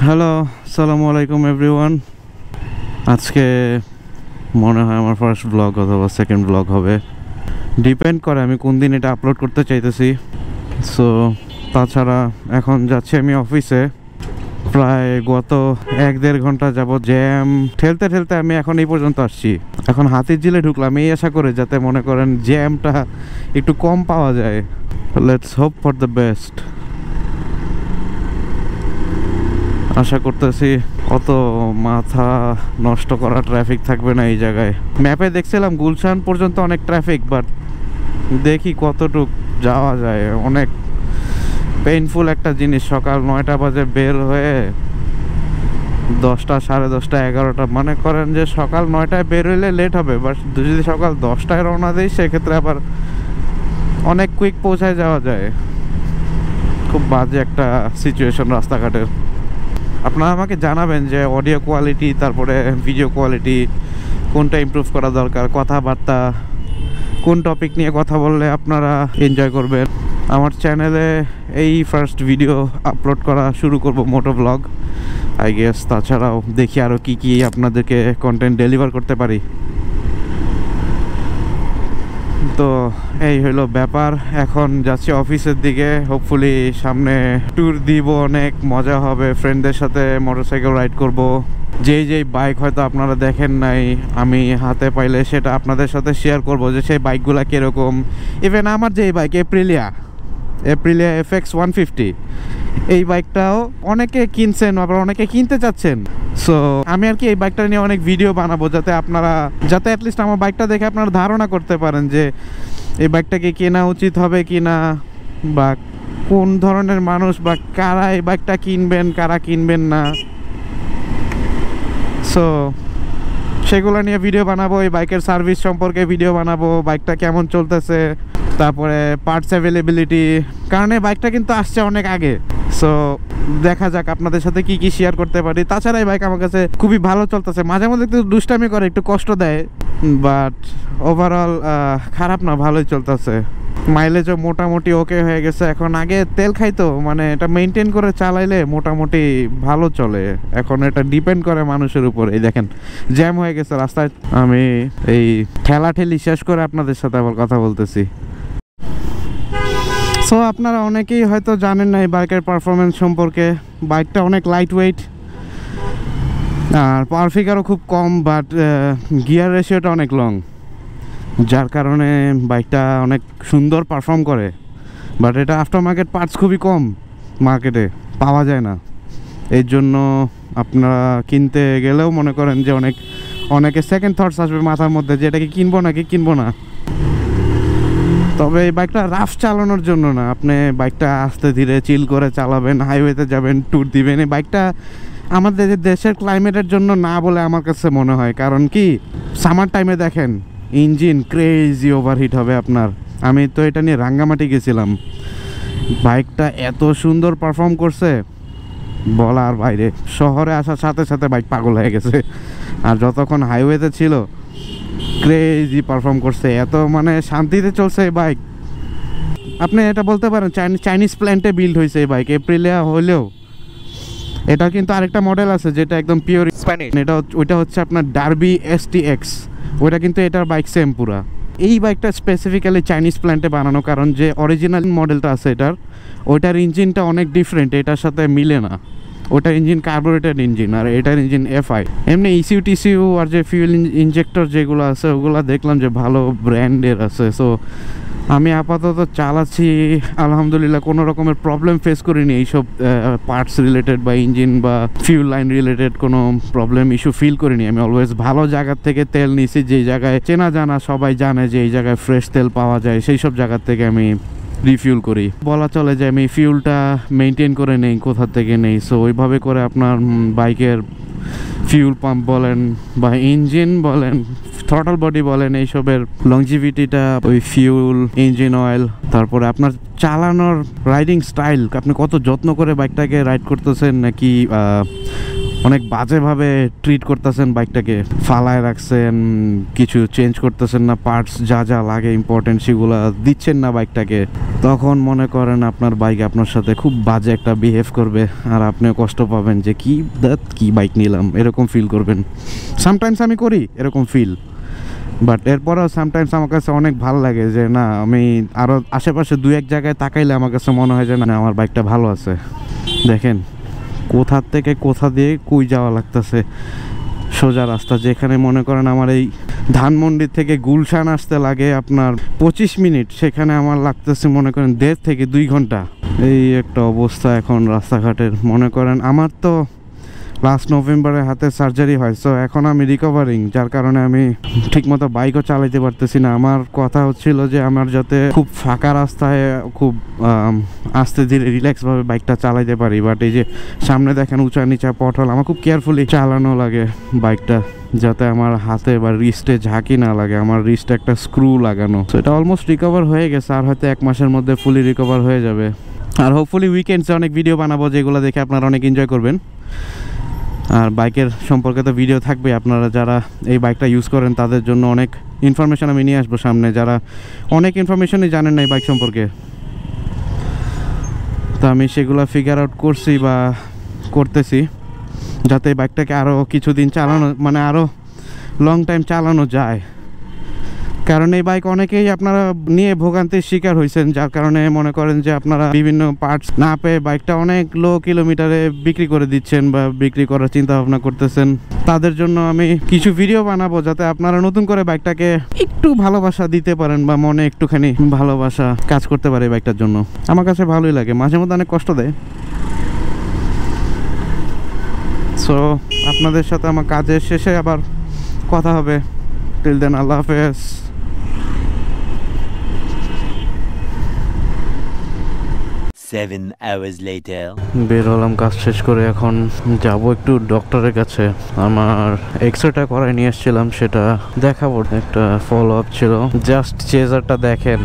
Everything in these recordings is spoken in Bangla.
হ্যালো, আসসালামু আলাইকুম এভরিওয়ান। আজকে মনে হয় আমার ফার্স্ট ব্লগ অথবা সেকেন্ড ব্লগ হবে, ডিপেন্ড করে আমি কোন দিন এটা আপলোড করতে চাইতেছি। সো তাছাড়া এখন যাচ্ছি আমি অফিসে, প্রায় গত 1-1.5 ঘন্টা যাবত জ্যাম ঠেলতে ঠেলতে আমি এখন এই পর্যন্ত আসছি। এখন হাতিরঝিলে ঢুকলাম এই আশা করে যাতে মনে করেন জ্যামটা একটু কম পাওয়া যায়। Let's hope for the best. আশা করতেছি অত মাথা নষ্ট করা ট্রাফিক থাকবে না এই জায়গায়। ম্যাপে দেখছিলাম গুলশান পর্যন্ত অনেক ট্রাফিক, বাট দেখি কতটুক যাওয়া যায়। অনেক পেইনফুল একটা জিনিস, সকাল 9টা বাজে বের হয়ে 10টা, 10:30, 11টা, মনে করেন যে সকাল 9টায় বের হইলে লেট হবে, বাট যদি সকাল 10টায় রওনা দিই সেক্ষেত্রে আবার অনেক কুইক পৌঁছায় যাওয়া যায়। খুব বাজে একটা সিচুয়েশন রাস্তাঘাটের। আপনারা আমাকে জানাবেন যে অডিও কোয়ালিটি তারপরে ভিডিও কোয়ালিটি কোনটা ইমপ্রুভ করা দরকার, কথাবার্তা কোন টপিক নিয়ে কথা বললে আপনারা এনজয় করবেন। আমার চ্যানেলে এই ফার্স্ট ভিডিও আপলোড করা শুরু করব, মোটো ব্লগ আই গেস। তাছাড়াও দেখি আরও কি আপনাদেরকে কন্টেন্ট ডেলিভার করতে পারি। তো এই হলো ব্যাপার। এখন যাচ্ছি অফিসের দিকে, হোপফুলি সামনে ট্যুর দিব, অনেক মজা হবে। ফ্রেন্ডদের সাথে মোটরসাইকেল রাইড করব। যেই বাইক হয়তো আপনারা দেখেন নাই, আমি হাতে পাইলে সেটা আপনাদের সাথে শেয়ার করব যে সেই বাইকগুলা কীরকম। ইভেন আমার যেই বাইক এপ্রিলিয়া FX 150, এই বাইকটাও অনেকে কিনছেন, আবার অনেকে কিনতে চাচ্ছেন। সো আমি আর কি এই বাইকটা নিয়ে অনেক ভিডিও বানাবো যাতে অ্যাটলিস্ট আমার বাইকটা দেখে আপনারা ধারণা করতে পারেন যে এই বাইকটাকে কেনা উচিত হবে কি না, বা কোন ধরনের মানুষ বা কারা এই বাইকটা কিনবেন, কারা কিনবেন না। সো সেগুলো নিয়ে ভিডিও বানাবো, এই বাইকের সার্ভিস সম্পর্কে ভিডিও বানাবো, বাইকটা কেমন চলতেছে, তারপরে পার্টস অ্যাভেলেবিলিটি, কারণ এই বাইকটা কিন্তু আসছে অনেক আগে। সো দেখা যাক আপনাদের সাথে কি শেয়ার করতে পারি। তাছাড়া এই বাইক আমার কাছে খুবই ভালো চলতেছে। মাঝে মধ্যে একটু দুষ্টামি করে, একটু কষ্ট দেয়, বাট ওভারঅল খারাপ না, ভালোই চলতেছে। মাইলেজও মোটামুটি ওকে হয়ে গেছে। এখন আগে তেল খাইতো, মানে এটা মেনটেন করে চালাইলে মোটামুটি ভালো চলে। এখন এটা ডিপেন্ড করে মানুষের উপর। এই দেখেন জ্যাম হয়ে গেছে রাস্তায়, আমি এই ঠেলাঠেলি শেষ করে আপনাদের সাথে আবার কথা বলতেছি। সো আপনারা অনেকেই হয়তো জানেন না এই বাইকের পারফরমেন্স সম্পর্কে। বাইকটা অনেক লাইট ওয়েট আর পাওয়ার ফিগারও খুব কম, বাট গিয়ার রেশিওটা অনেক লং, যার কারণে বাইকটা অনেক সুন্দর পারফর্ম করে। বাট এটা আফটার মার্কেট পার্টস খুবই কম, মার্কেটে পাওয়া যায় না। এর জন্য আপনারা কিনতে গেলেও মনে করেন যে অনেকে সেকেন্ড থটস আসবে মাথার মধ্যে যে এটাকে কিনবো নাকি কিনবো না। তবে এই বাইকটা রাফ চালানোর জন্য না, আপনি বাইকটা আস্তে ধীরে চিল করে চালাবেন, হাইওয়েতে যাবেন, ট্যুর দিবেন। এই বাইকটা আমাদের দেশের ক্লাইমেটের জন্য না বলে আমার কাছে মনে হয়। কারণ কি, সামার টাইমে দেখেন ইঞ্জিন ক্রেজি ওভারহিট হবে আপনার। আমি তো এটা নিয়ে রাঙ্গামাটি গেছিলাম, বাইকটা এত সুন্দর পারফর্ম করছে বলার বাইরে। শহরে আসার সাথে সাথে বাইক পাগল হয়ে গেছে, আর যতক্ষণ হাইওয়েতে ছিল ক্রেজি পারফর্ম করছে। এত মানে শান্তিতে চলছে এই বাইক। আপনি এটা বলতে পারেন চাইনিজ প্ল্যান্টে বিল্ড হয়েছে এই বাইক। এপ্রিলিয়া হলেও এটা কিন্তু আরেকটা মডেল আছে যেটা একদম পিওর স্প্যানিশ, ওইটা হচ্ছে আপনার ডার্বি STX, ওইটা কিন্তু এটার বাইক সেম পুরা। এই বাইকটা স্পেসিফিক্যালি চাইনিজ প্ল্যান্টে বানানো, কারণ যে অরিজিনাল মডেলটা আছে ওইটার ইঞ্জিনটা অনেক ডিফারেন্ট, এটার সাথে মিলে না। ওটার ইঞ্জিন কার্বোরেটেড ইঞ্জিন, আর এটার ইঞ্জিন FI। এমনি ECU আর যে ফিউল ইনজেক্টর যেগুলো আছে ওগুলো দেখলাম যে ভালো ব্র্যান্ডের আছে। সো আমি আপাতত চালাচ্ছি, আলহামদুলিল্লাহ কোনো রকমের প্রবলেম ফেস করিনি এইসব পার্টস রিলেটেড বা ইঞ্জিন বা ফিউল লাইন রিলেটেড কোনো প্রবলেম ইস্যু ফিল করিনি। আমি অলওয়েজ ভালো জায়গার থেকে তেল নিছি, যেই জায়গায় চেনা জানা সবাই জানে যে এই জায়গায় ফ্রেশ তেল পাওয়া যায়, সেই সব জায়গার থেকে আমি রিফিউল করি। বলা চলে যে আমি ফিউলটা মেনটেন করে নেই, কোথা থেকে নেই। সো ওইভাবে করে আপনার বাইকের ফিউল পাম্প বলেন বা ইঞ্জিন বলেন, থ্রটল বডি বলেন, এইসবের লংজিভিটিটা ওই ফিউল, ইঞ্জিন অয়েল, তারপরে আপনার চালানোর রাইডিং স্টাইল, আপনি কত যত্ন করে বাইকটাকে রাইড করতেছেন, নাকি অনেক বাজেভাবে ট্রিট করতেছেন বাইকটাকে, ফালায় রাখছেন, কিছু চেঞ্জ করতেছেন না, পার্টস যা যা লাগে ইম্পর্টেন্ট সেগুলো দিচ্ছেন না বাইকটাকে, তখন মনে করেন আপনার বাইক আপনার সাথে খুব বাজে একটা বিহেভ করবে আর আপনিও কষ্ট পাবেন যে কি বাইক নিলাম, এরকম ফিল করবেন। সামটাইমস আমি করি এরকম ফিল, বাট এরপরেও সামটাইমস আমার কাছে অনেক ভালো লাগে যে না, আমি আরও আশেপাশে দু এক জায়গায় তাকাইলে আমার কাছে মনে হয় যে না, আমার বাইকটা ভালো আছে। দেখেন কোথার থেকে কোথা দিয়ে কই যাওয়া লাগতেছে, সোজা রাস্তা। যেখানে মনে করেন আমার এই ধানমন্ডি থেকে গুলশান আসতে লাগে আপনার 25 মিনিট, সেখানে আমার লাগতেছে মনে করেন 1.5 থেকে 2 ঘন্টা। এই একটা অবস্থা এখন রাস্তাঘাটের। মনে করেন আমার তো লাস্ট নভেম্বরে হাতে সার্জারি হয়, সো এখন আমি রিকভারিং, যার কারণে আমি ঠিকমতো বাইকও চালাইতে পারতেছি না। আমার কথা হচ্ছিল যে আমার যাতে খুব ফাঁকা রাস্তায় খুব আস্তে ধীরে রিল্যাক্সভাবে বাইকটা চালাইতে পারি, বাট এই যে সামনে দেখেন উঁচা নিচা পথল, আমার খুব কেয়ারফুলি চালানো লাগে বাইকটা, যাতে আমার হাতে বা রিস্টে ঝাঁকি না লাগে। আমার রিস্টে একটা স্ক্রু লাগানো, তো এটা অলমোস্ট রিকভার হয়ে গেছে, আর হয়তো 1 মাসের মধ্যে ফুলি রিকভার হয়ে যাবে। আর হোপফুলি উইকেন্ডসে অনেক ভিডিও বানাবো যেগুলো দেখে আপনারা অনেক এনজয় করবেন। আর বাইকের সম্পর্কে তো ভিডিও থাকবে, আপনারা যারা এই বাইকটা ইউজ করেন তাদের জন্য অনেক ইনফরমেশান আমি নিয়ে আসবো সামনে, যারা অনেক ইনফরমেশনই জানেন না এই বাইক সম্পর্কে। তো আমি সেগুলো ফিগার আউট করছি বা করতেছি, যাতে এই বাইকটাকে আরও কিছুদিন চালানো, মানে আরও লং টাইম চালানো যায়। কারণ এই বাইক অনেকেই আপনারা নিয়ে ভোগান্তির শিকার হয়েছেন, যার কারণে মনে করেন যে আপনারা বিভিন্ন পার্টস না পেয়ে বাইকটা অনেক লো কিলোমিটারে বিক্রি করে দিচ্ছেন বা বিক্রি করার চিন্তা ভাবনা করতেছেন। তাদের জন্য আমি কিছু ভিডিও বানাবো, যাতে আপনারা নতুন করে বাইকটাকে একটু ভালোবাসা দিতে পারেন বা মনে একটুখানি ভালোবাসা কাজ করতে পারে এই বাইকটার জন্য। আমার কাছে ভালোই লাগে, মাঝে মধ্যে অনেক কষ্ট দেয়। সো আপনাদের সাথে আমার কাজের শেষে আবার কথা হবে। টিল দেন, আল্লাহ হাফেজ। বের হলাম কাজ শেষ করে, এখন যাব একটু ডক্টরের কাছে। আমার এক্সরেটা করাই নিয়ে এসেছিলাম, সেটা দেখাবো। একটা ফলো আপ ছিল। জাস্ট চেজারটা দেখেন,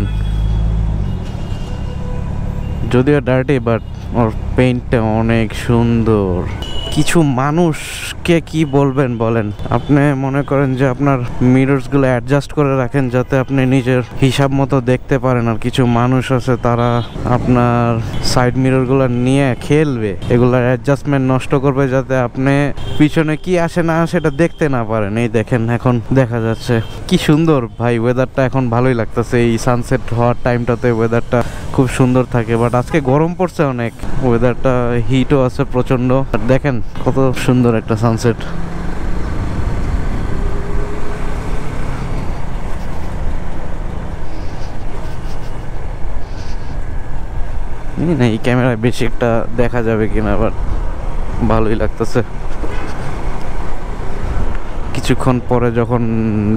যদিও ডার্টি, বাট ওর পেইন্টটা অনেক সুন্দর। কিছু মানুষকে কি বলবেন বলেন, আপনি মনে করেন যে আপনার মিররসগুলো অ্যাডজাস্ট করে রাখেন যাতে আপনি নিজের হিসাব মতো দেখতে পারেন, আর কিছু মানুষ আছে তারা আপনার সাইড মিররগুলো নিয়ে খেলবে, এগুলোর অ্যাডজাস্টমেন্ট নষ্ট করবে যাতে আপনি পিছনে কি আসে না সেটা দেখতে না পারেন। এই দেখেন এখন দেখা যাচ্ছে, কি সুন্দর ভাই। ওয়েদারটা এখন ভালোই লাগতেছে, এই সানসেট হওয়ার টাইমটাতে ওয়েদারটা খুব সুন্দর থাকে। বাট আজকে গরম পড়ছে অনেক, ওয়েদারটা হিটও আছে প্রচন্ড। দেখেন কত সুন্দর একটা সানসেট। না এই ক্যামেরায় বেশি একটা দেখা যাবে কিনা, বাট ভালোই লাগতেছে। কিছুক্ষণ পরে যখন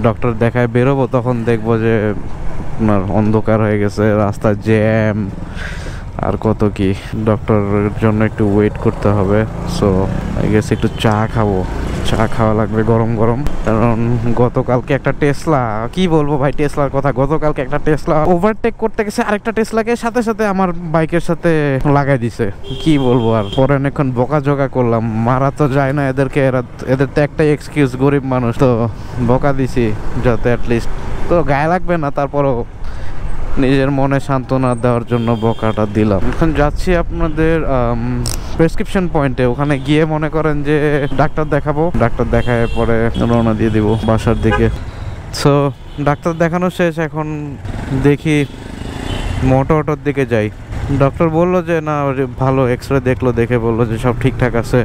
ডক্টর দেখায় বেরোবো, তখন দেখবো যে আপনার অন্ধকার হয়ে গেছে, রাস্তা জ্যাম, আর কত কি। ডক্টরের জন্য একটু ওয়েট করতে হবে। সো আই গেস একটু চা খাবো, চা খাওয়া লাগবে গরম গরম। কারণ গতকালকে একটা টেসলা, কি বলবো ভাই টেসলার কথা, গতকালকে একটা টেসলা ওভারটেক করতে গেছে আরেকটা টেসলাকে, সাথে সাথে আমার বাইকের সাথে লাগাই দিছে। কি বলবো আর, পরে অনেকক্ষণ বকাঝকা করলাম। মারা তো যায় না এদেরকে, এদের তো একটাই এক্সকিউজ, গরিব মানুষ, তো বকা দিছি যাতে অ্যাটলিস্ট, তো গায়ে লাগবে না, তারপরও নিজের মনে সান্ত্বনা দেওয়ার জন্য বকাটা দিলাম। এখন যাচ্ছি আপনাদের প্রেসক্রিপশন পয়েন্টে, ওখানে গিয়ে মনে করেন যে ডাক্তার দেখাবো, ডাক্তার দেখায় পরে রওনা দিয়ে দিব বাসার দিকে। সো ডাক্তার দেখানো শেষ, এখন দেখি মোটর দিকে যাই। ডক্টর বললো যে না, ভালো এক্সরে দেখলো, দেখে বললো যে সব ঠিকঠাক আছে,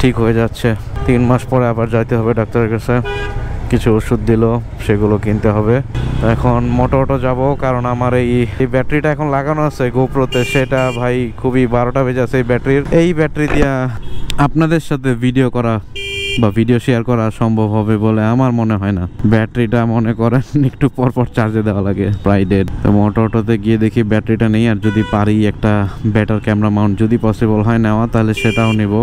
ঠিক হয়ে যাচ্ছে। 3 মাস পরে আবার যাইতে হবে ডাক্তারের কাছে। কিছু ওষুধ দিল, সেগুলো কিনতে হবে। এখন মোটর যাব, কারণ আমার এই ব্যাটারিটা এখন লাগানো আছে গোপ্রোতে, সেটা ভাই খুবই 12টা বেজে আছে এই ব্যাটারি দিয়ে আপনাদের সাথে ভিডিও করা বা ভিডিও শেয়ার করা সম্ভব হবে বলে আমার মনে হয় না। ব্যাটারিটা মনে করেন একটু পরপর চার্জে দেওয়া লাগে, প্রায় ডেড। তো মোটরটাতে গিয়ে দেখি ব্যাটারিটা নেই, আর যদি পারি একটা বেটার ক্যামেরা মাউন্ট যদি পসিবল হয় নেওয়া, তাহলে সেটাও নেব।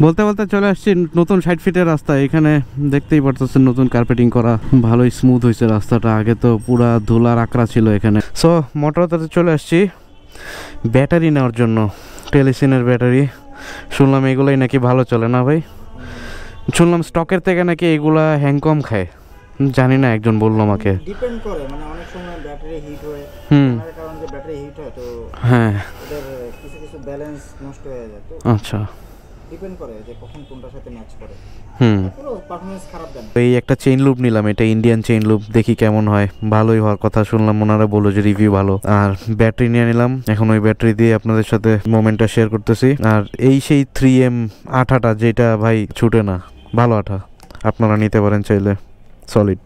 বলতে বলতে চলে আসছি নতুন 60 ফিটের রাস্তা। এখানে দেখতেই পারতেছেন নতুন কার্পেটিং করা, ভালোই স্মুথ হয়েছে রাস্তাটা। আগে তো পুরা ধুলার আকড়া ছিল এখানে। সো মোটরটাতে চলে আসছি ব্যাটারি নেওয়ার জন্য, টেলিসিনের ব্যাটারি। শুনলাম এগুলাই নাকি ভালো চলে না ভাই? শুনলাম স্টকের থেকে নাকি এগুলা হ্যাং কম খায়, জানি না, একজন বললো আমাকে। ডিপেন্ড করে, মানে অনেক সময় ব্যাটারি হিট হয়, এর কারণে যে ব্যাটারি হিট হয় তো হ্যাঁ এদের কিছু কিছু ব্যালেন্স নষ্ট হয়ে যায়, তো আচ্ছা ডিপেন্ড করে যে কখন কোনটার সাথে ম্যাচ করে। পুরো পারফরম্যান্স খারাপ দেন। এই একটা চেইন লুপ নিলাম, এটা ইন্ডিয়ান চেইন লুপ, দেখি কেমন হয়। ভালোই হওয়ার কথা শুনলাম, ওনারা বললো যে রিভিউ ভালো। আর ব্যাটারি নিয়ে নিলাম, এখন ওই ব্যাটারি দিয়ে আপনাদের সাথে মোমেন্টটা শেয়ার করতেছি। আর এই সেই 3M আঠাটা, যেটা ভাই ছুটে না, ভালো আঠা, আপনারা নিতে পারেন চাইলে, সলিড।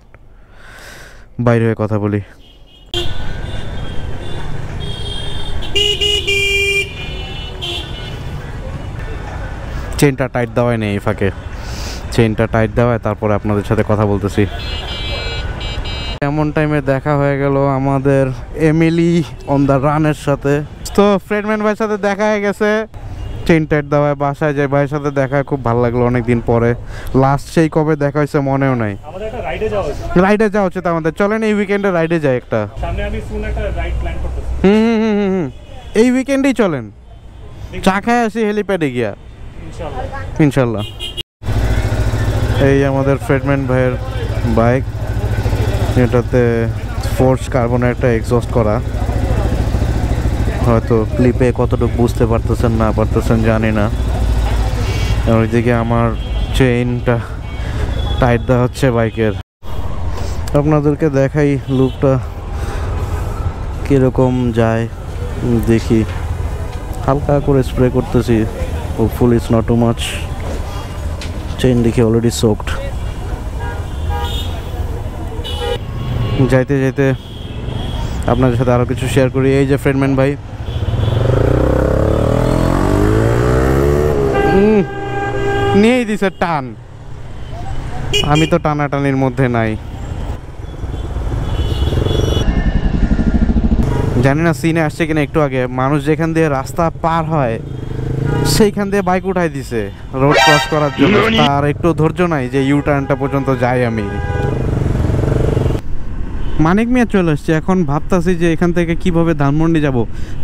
বাইরে হয়ে কথা বলি। চেইনটা টাইট দেওয়াই নেই এই ফাঁকে, চেইনটা টাইট দেওয়ায় তারপরে আপনাদের সাথে কথা বলতেছি। এমন টাইমে দেখা হয়ে গেল আমাদের এমিলি অন দ্য রানের সাথে। তো ফ্রেডম্যান ভাইয়ের সাথে দেখা হয়ে গেছে, চেইন টাইট দেওয়ায় বাসায় যাই। ভাইয়ের সাথে দেখা খুব ভালো লাগলো অনেকদিন পরে। লাস্ট সেই কবে দেখা হয়েছে মনেও নাই। আমাদের একটা রাইডে যাওয়া উচিত। রাইডে যাওয়া উচিত আমাদের, চলেন এই উইকেন্ডে রাইডে যাই একটা। সামনে আমি সুন একটা রাইড প্ল্যান করতেছি। হুম, এই উইকেন্ডেই চলেন, চা খায় আসি হেলিপ্যাডে গিয়া ইনশাআল্লাহ। ইনশাল্লাহ। এই আমাদের ফ্রেডম্যান ভাইয়ের বাইক, এটাতে ফোর্স কার্বনের একটা এক্সস্ট করা। হয়তো ক্লিপে কতটুকু বুঝতে পারতেছেন না পারতেছেন জানি না। ওইদিকে আমার চেইনটা টাইট দেওয়া হচ্ছে বাইকের। আপনাদেরকে দেখাই লুকটা কীরকম যায়, দেখি। হালকা করে স্প্রে করতেছি, hopefully it's not too much. Chain দেখি অলরেডি সোকড। যাইতে যাইতে আপনাদের সাথে আরও কিছু শেয়ার করি। এই যে ফ্রেডম্যান ভাই, নিয়েই দিছে টান, আমি তো টানাটানির মধ্যে নাই। জানি না সিনে আসছে কিনা, একটু আগে মানুষ যেখান দিয়ে রাস্তা পার হয় সেইখান দিয়ে বাইক উঠাই দিছে রোড ক্রস করার জন্য। তার একটু ধৈর্য নাই যে ইউ টার্নটা পর্যন্ত যাই আমি। মানিক মিয়া চলে আসছে, এখন ভাবতাছি যে এখান থেকে কিভাবে ধানমন্ডি যাব।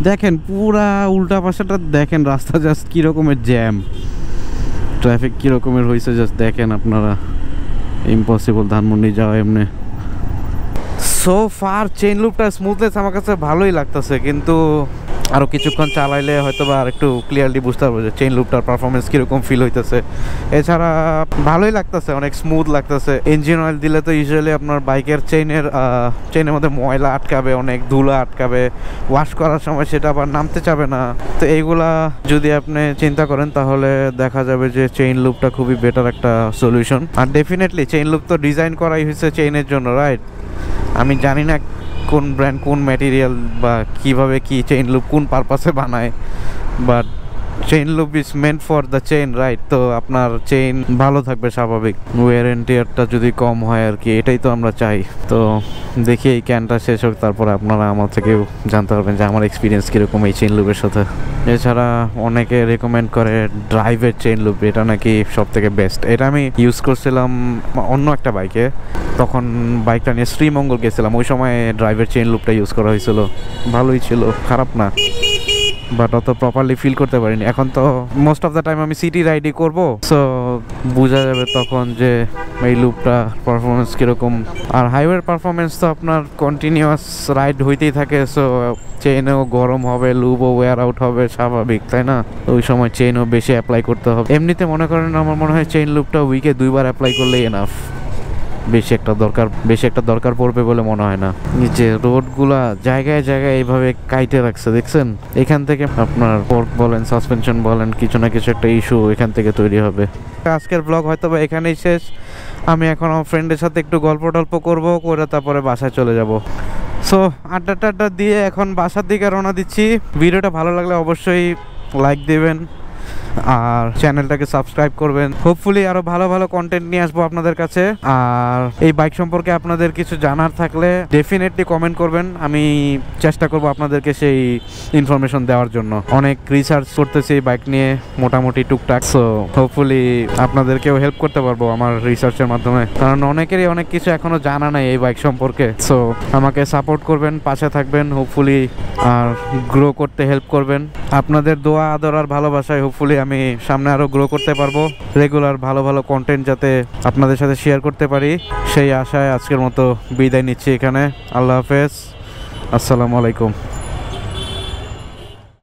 দেখেন পুরা উল্টা পাশাটা দেখেন, রাস্তা জাস্ট কীরকমের জ্যাম, ট্রাফিক কীরকমের হয়েছে জাস্ট দেখেন আপনারা। ইম্পসিবল ধানমন্ডি যাওয়া এমনি। সো ফার চেইন লুপটা স্মুথনেস আমার কাছে ভালোই লাগতেছে, কিন্তু আরও কিছুক্ষণ চালাইলে হয়তো বা আর একটু ক্লিয়ারলি বুঝতে পারবো যে চেইন লুপটার পারফরমেন্স কীরকম ফিল হইতেছে। এছাড়া ভালোই লাগতেছে, অনেক স্মুথ লাগতেছে। ইঞ্জিন অয়েল দিলে তো ইউজুয়ালি আপনার বাইকের চেইনের মধ্যে ময়লা আটকাবে, অনেক ধুলা আটকাবে, ওয়াশ করার সময় সেটা আবার নামতে চাবে না। তো এইগুলা যদি আপনি চিন্তা করেন তাহলে দেখা যাবে যে চেইন লুপটা খুবই বেটার একটা সলিউশন। আর ডেফিনেটলি চেইন লুপ তো ডিজাইন করাই হয়েছে চেইনের জন্য, রাইট? আমি জানি না কোন ব্র্যান্ড কোন ম্যাটেরিয়াল বা কিভাবে কি চেইন লুপ কোন পারপাসে বানায়, but chain loop is meant for the chain, right? তো আপনার চেইন ভালো থাকবে স্বাভাবিক, ওয়ার এন্ড টিয়ারটা যদি কম হয় আর কি, এটাই তো আমরা চাই। তো দেখি এই ক্যানটা শেষ হোক, তারপরে আপনারা আমার থেকেও জানতে পারবেন যে আমার এক্সপিরিয়েন্স কীরকম এই চেইন লুপের সাথে। এছাড়া অনেকে রেকমেন্ড করে ড্রাইভের চেইন লুপ, এটা নাকি সব থেকে বেস্ট। এটা আমি ইউজ করছিলাম অন্য একটা বাইকে, তখন বাইকটা নিয়ে শ্রীমঙ্গল গেছিলাম, ওই সময় ড্রাইভের চেইন লুপটা ইউজ করা হয়েছিল, ভালোই ছিল, খারাপ না, বাট অত প্রপারলি ফিল করতে পারিনি। এখন তো মোস্ট অফ দ্য টাইম আমি সিটি রাইডই করবো, সো বোঝা যাবে তখন যে এই লুপটা পারফরমেন্স কীরকম। আর হাইওয়ের পারফরমেন্স তো আপনার কন্টিনিউয়াস রাইড হইতেই থাকে, সো চেইনও গরম হবে, লুবও ওয়্যার আউট হবে, স্বাভাবিক, তাই না? ওই সময় চেইনও বেশি অ্যাপ্লাই করতে হবে। এমনিতে মনে করেন আমার মনে হয় চেইন লুপটা উইকে 2 বার অ্যাপ্লাই করলেই এনাফ, বেশি একটা দরকার পড়বে বলে মনে হয় না। যে রোডগুলা জায়গায় জায়গায় এইভাবে কাইটে রাখছে দেখছেন, এখান থেকে আপনার ফোর্ক বলেন, সাসপেনশন বলেন, কিছু না কিছু একটা ইস্যু এখান থেকে তৈরি হবে। আজকের ব্লগ হয়তো বা এখানেই শেষ। আমি এখন আমার ফ্রেন্ডের সাথে একটু গল্প টল্প করবো, করে তারপরে বাসায় চলে যাব। সো আড্ডা দিয়ে এখন বাসার দিকে রওনা দিচ্ছি। ভিডিওটা ভালো লাগলে অবশ্যই লাইক দেবেন আর চ্যানেলটাকে সাবস্ক্রাইব করবেন। হোপফুলি আরো ভালো ভালো কন্টেন্ট নিয়ে আসবো আপনাদের কাছে। আর এই বাইক সম্পর্কে আপনাদের কিছু জানার থাকলে ডেফিনেটলি কমেন্ট করবেন, আমি চেষ্টা করব আপনাদেরকে সেই ইনফরমেশন দেওয়ার জন্য। অনেক রিসার্চ করতেছি এই বাইক নিয়ে মোটামুটি টুকটাক, সো হোপফুলি আপনাদেরকেও হেল্প করতে পারবো আমার রিসার্চের মাধ্যমে, কারণ অনেকেরই অনেক কিছু এখনো জানা নাই এই বাইক সম্পর্কে। সো আমাকে সাপোর্ট করবেন, পাশে থাকবেন হোপফুলি, আর গ্রো করতে হেল্প করবেন। আপনাদের দোয়া আদর আর ভালোবাসায় হোপফুলি আমি সামনে আরও গ্রো করতে পারবো, রেগুলার ভালো ভালো কন্টেন্ট যাতে আপনাদের সাথে শেয়ার করতে পারি, সেই আশায় আজকের মতো বিদায় নিচ্ছি এখানে। আল্লাহ হাফেজ, আসসালামু আলাইকুম।